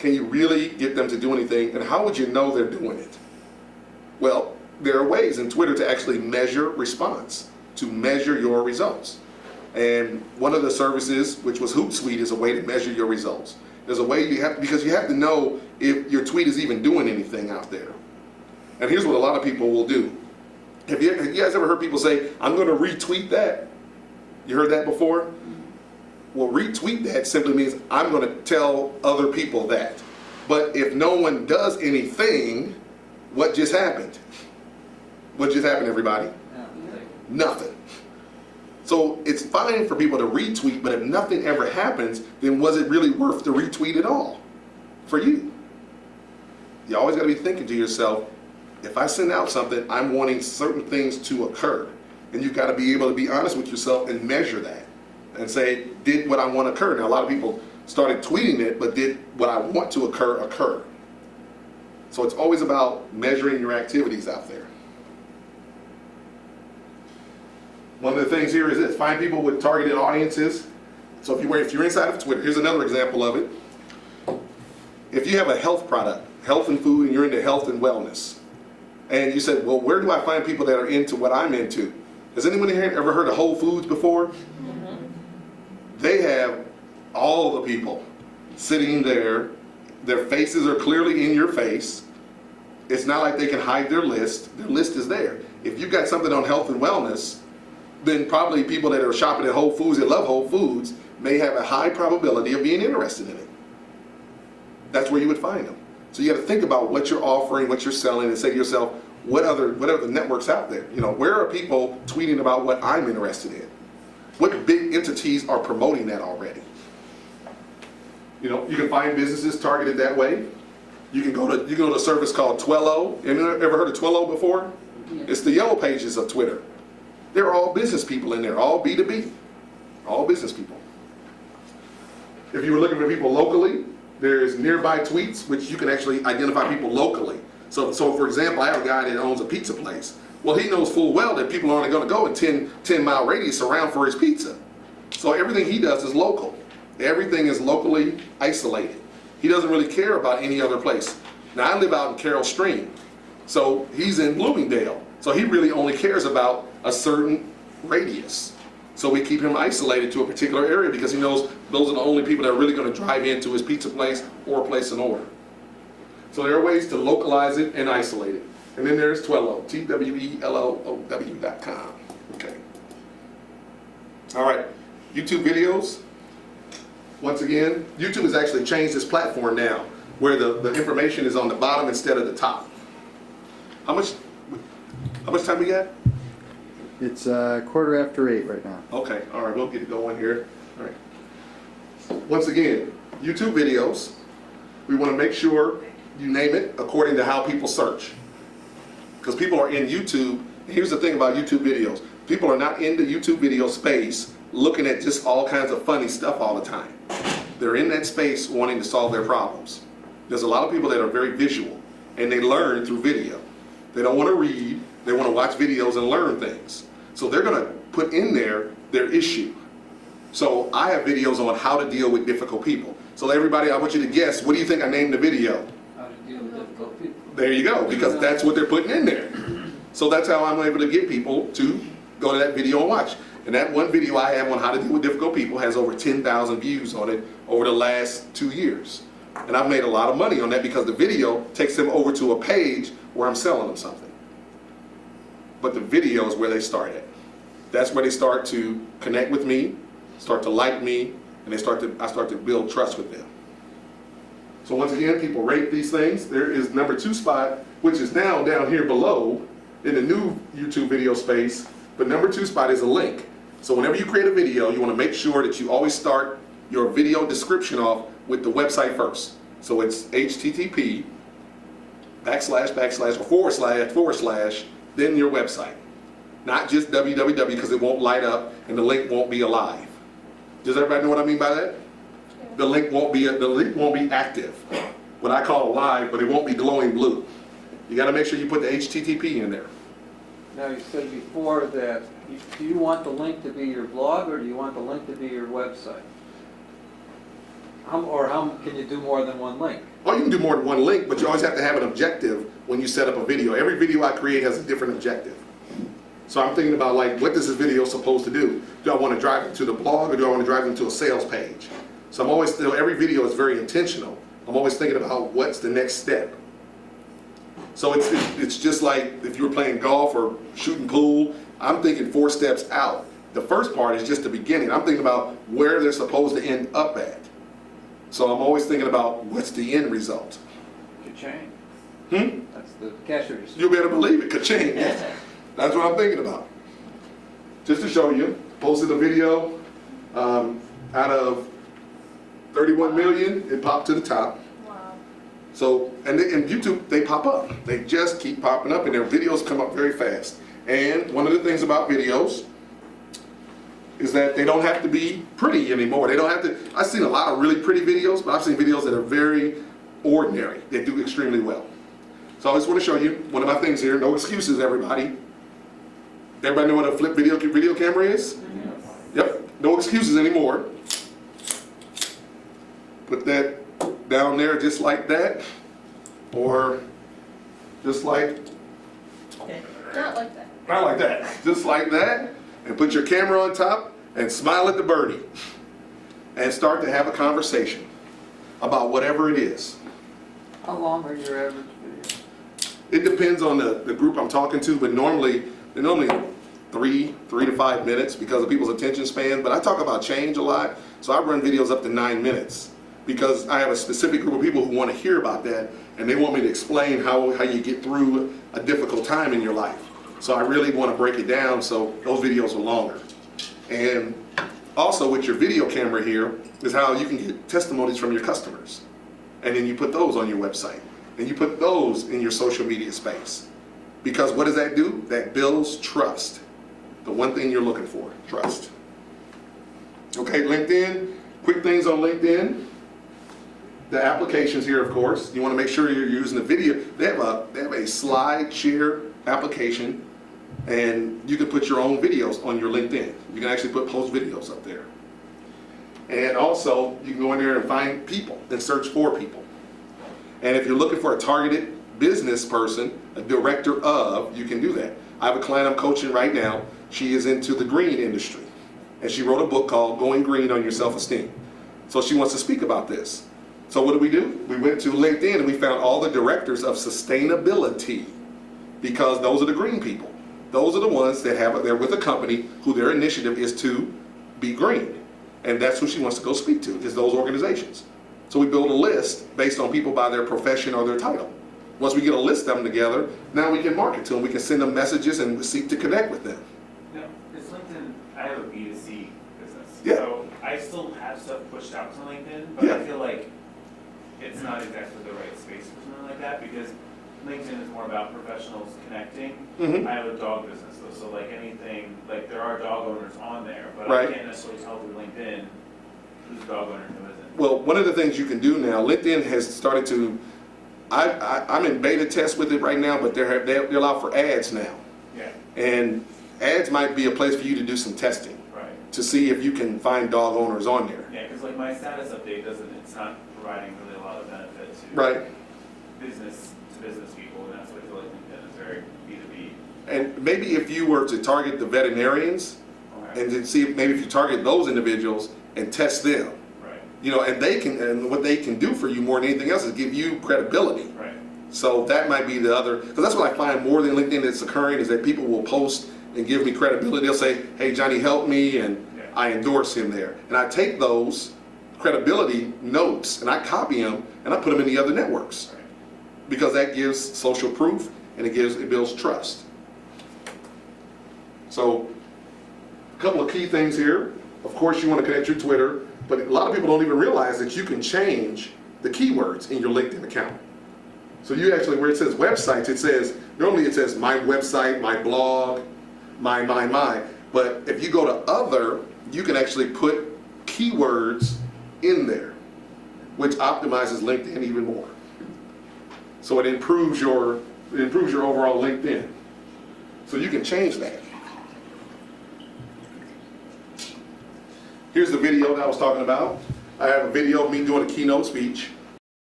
Can you really get them to do anything? And how would you know they're doing it? Well, there are ways in Twitter to actually measure response, to measure your results. And one of the services, which was Hootsuite, is a way to measure your results. There's a way because you have to know if your tweet is even doing anything out there. And here's what a lot of people will do. Have you guys ever heard people say, I'm going to retweet that? You heard that before? Well, retweet that simply means I'm going to tell other people that. But if no one does anything, what just happened? What just happened, everybody? Nothing. So it's fine for people to retweet, but if nothing ever happens, then was it really worth the retweet at all for you? You always got to be thinking to yourself, if I send out something, I'm wanting certain things to occur. And you've got to be able to be honest with yourself and measure that and say, did what I want to occur? Now, a lot of people started tweeting it, but did what I want to occur? So it's always about measuring your activities out there. One of the things here is this: find people with targeted audiences. So if you're inside of Twitter, here's another example of it. If you have a health product, health and food, and you're into health and wellness, and you said, well, where do I find people that are into what I'm into? Has anyone here ever heard of Whole Foods before? Mm-hmm. They have all the people sitting there. Their faces are clearly in your face. It's not like they can hide their list. Their list is there. If you've got something on health and wellness, then probably people that are shopping at Whole Foods that love Whole Foods may have a high probability of being interested in it. That's where you would find them. So you got to think about what you're offering, what you're selling, and say to yourself, what are the networks out there? You know, where are people tweeting about what I'm interested in? What big entities are promoting that already? You know, you can find businesses targeted that way. You can go to a service called Twello. Anyone ever heard of Twello before? Yeah. It's the yellow pages of Twitter. They're all business people in there, all B2B, all business people. If you were looking for people locally, there's nearby tweets, which you can actually identify people locally. So for example, I have a guy that owns a pizza place. Well, he knows full well that people are only going to go in 10-mile radius around for his pizza. So everything he does is local. Everything is locally isolated. He doesn't really care about any other place. Now, I live out in Carroll Stream, so he's in Bloomingdale. So he really only cares about a certain radius. So we keep him isolated to a particular area because he knows those are the only people that are really going to drive into his pizza place or place an order. So there are ways to localize it and isolate it. And then there's Twello, TWELLOW.com. Okay. All right, YouTube videos. Once again, YouTube has actually changed its platform now, where the information is on the bottom instead of the top. How much time we got? It's 8:15 right now. Okay, all right, we'll get going here. All right. Once again, YouTube videos, we want to make sure you name it according to how people search. Because people are in YouTube. Here's the thing about YouTube videos. People are not in the YouTube video space looking at just all kinds of funny stuff all the time. They're in that space wanting to solve their problems. There's a lot of people that are very visual, and they learn through video. They don't want to read, they want to watch videos and learn things. So they're going to put in there their issue. So I have videos on how to deal with difficult people. So everybody, I want you to guess, what do you think I named the video? How to deal with difficult people. There you go, because that's what they're putting in there. So that's how I'm able to get people to go to that video and watch. And that one video I have on how to deal with difficult people has over 10,000 views on it over the last 2 years. And I've made a lot of money on that because the video takes them over to a page where I'm selling them something. But the video is where they start at. That's where they start to connect with me, start to like me, and I start to build trust with them. So once again, people rate these things. There is number 2 spot, which is now down here below in the new YouTube video space. But number 2 spot is a link. So whenever you create a video, you want to make sure that you always start your video description off with the website first. So it's http / or / then your website. Not just www, because it won't light up and the link won't be alive. Does everybody know what I mean by that? The link won't be active. What I call alive, but it won't be glowing blue. You got to make sure you put the HTTP in there. Now, you said before that, do you want the link to be your blog or do you want the link to be your website? How can you do more than one link? Or you can do more than one link, but you always have to have an objective when you set up a video. Every video I create has a different objective. So I'm thinking about, like, what is this video supposed to do? Do I want to drive them to the blog, or do I want to drive them to a sales page? So I'm always, every video is very intentional. I'm always thinking about what's the next step. So it's just like if you were playing golf or shooting pool, I'm thinking 4 steps out. The first part is just the beginning. I'm thinking about where they're supposed to end up at. So I'm always thinking about what's the end result. Ka-ching. Hmm? That's the cash register. You better believe it, ka-ching. That's what I'm thinking about. Just to show you, posted a video out of 31 million, it popped to the top. Wow. So, and YouTube, they pop up. They just keep popping up, and their videos come up very fast. And one of the things about videos is that they don't have to be pretty anymore. They don't have to, I've seen a lot of really pretty videos, but I've seen videos that are very ordinary. They do extremely well. So I just want to show you one of my things here. No excuses, everybody. Everybody know what a flip video camera is? Yep, no excuses anymore. Put that down there just like that, or just like, Not like that. not like that, just like that, and put your camera on top and smile at the birdie and start to have a conversation about whatever it is. How long are your average videos? It depends on the group I'm talking to, but normally, they're normally 3 to 5 minutes because of people's attention span. But I talk about change a lot, so I run videos up to 9 minutes because I have a specific group of people who want to hear about that, and they want me to explain how you get through a difficult time in your life. So I really want to break it down, so those videos are longer. And also with your video camera here is how you can get testimonies from your customers. And then you put those on your website. And you put those in your social media space. Because what does that do? That builds trust. The one thing you're looking for, trust. Okay, LinkedIn, quick things on LinkedIn. The applications here, of course, you want to make sure you're using the video. They have a slide share application, and you can put your own videos on your LinkedIn. You can actually post videos up there. And also, you can go in there and find people and search for people. And if you're looking for a targeted business person, a director of, you can do that. I have a client I'm coaching right now. She is into the green industry. And she wrote a book called Going Green on Your Self-Esteem. So she wants to speak about this. So what do? We went to LinkedIn and we found all the directors of sustainability, because those are the green people. Those are the ones that they're with a company who their initiative is to be green. And that's who she wants to go speak to, is those organizations. So we build a list based on people by their profession or their title. Once we get a list of them together, now we can market to them. We can send them messages and seek to connect with them. No, it's LinkedIn. I have a B2C business. Yeah. So I still have stuff pushed out to LinkedIn, but Yeah. I feel like it's not exactly the right space for something like that, because LinkedIn is more about professionals connecting. Mhm. I have a dog business though, so like anything, like there are dog owners on there, but Right. I can't necessarily tell through LinkedIn who's a dog owner and who isn't. Well, one of the things you can do now, LinkedIn has started to, I'm in beta test with it right now, but they allow for ads now. Yeah, And ads might be a place for you to do some testing right. to see if you can find dog owners on there. Yeah, because like my status update it's not providing really a lot of benefit to Right. business people, and that's what I feel like LinkedIn is very B2B. And maybe if you were to target the veterinarians Okay. and then see if maybe if you target those individuals and test them, Right, you know, and what they can do for you more than anything else is give you credibility. right. So that might be the other, because that's what I find more than LinkedIn that's occurring is that people will post and give me credibility. They'll say, hey, Johnny, help me, and Yeah. I endorse him there. And I take those credibility notes and I copy them and I put them in the other networks, Right. because that gives social proof and it builds trust. So a couple of key things here. Of course, you want to connect your Twitter, but a lot of people don't even realize that you can change the keywords in your LinkedIn account. So you actually, where it says websites, normally it says my website, my blog, my. But if you go to other, you can actually put keywords in there, which optimizes LinkedIn even more. So it improves your overall LinkedIn. So you can change that. Here's the video that I was talking about. I have a video of me doing a keynote speech.